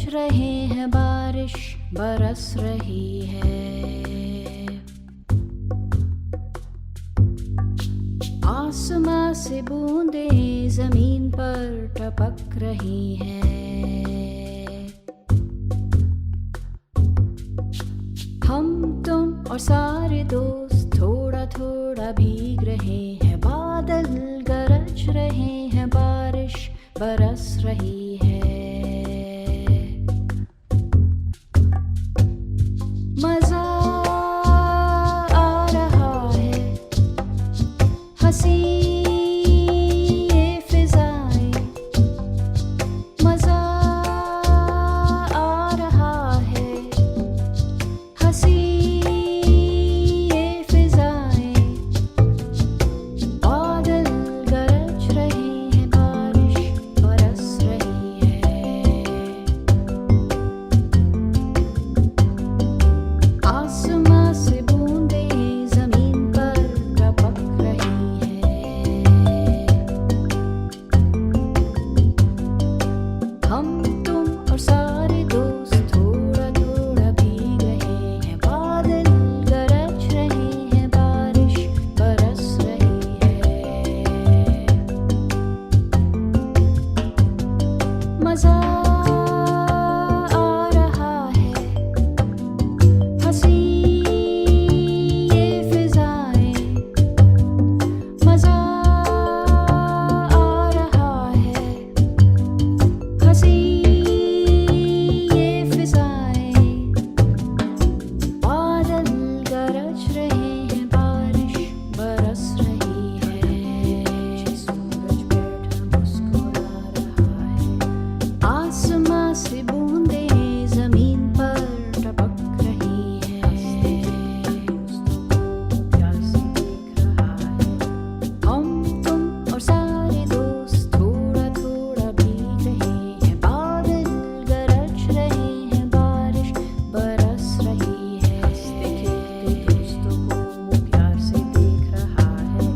रहे हैं, बारिश बरस रही है। आसमां से बूंदें जमीन पर टपक रही हैं। हम तुम और सारे दोस्त थोड़ा थोड़ा भीग रहे हैं। बादल गरज रहे हैं, बारिश बरस रही है। मजा आ रहा है, हंसी ये फिजाएं। मजा आ रहा है, हंसी ये फिजाएं। बादल गरज रहे हैं, बारिश बरस रही है। आसमां से बूंदें जमीन पर टपक रही हैं। हम तुम और सारे दोस्त थोड़ा थोड़ा भीग रहे हैं। बादल गरज रहे हैं, बारिश बरस रही है। मजा आ रहा है, हंसी ये फिजाएं। मजा आ रहा है, हंसी ये फिजाएं। बादल गरज रहे हैं, बारिश बरस रही है। सूरज बैठा मुस्कुरा रहा है। आसमां से बूंदें जमीन पर टपक रही हैं। प्यार से देख रहा है। हम तुम और सारे दोस्त थोड़ा थोड़ा भीग रहे हैं। बादल गरज रहे हैं, बारिश बरस रही है। दोस्तों को प्यार से देख रहा है।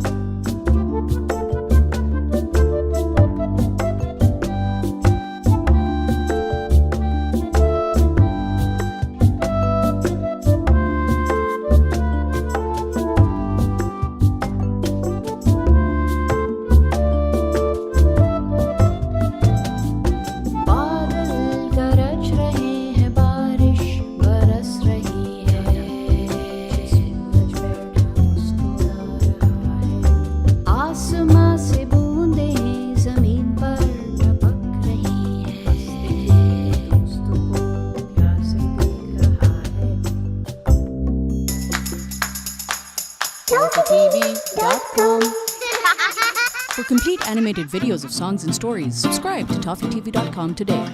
बादल गरज रहे हैं, बारिश बरस रही है। सूरज बैठा मुस्कुरा रहा है। आसमां से बूंदें जमीन पर टपक रही हैं। दोस्तों को प्यार से देख रहा है। ToffeeTV.com. For complete animated videos of songs and stories, subscribe to ToffeeTV.com today.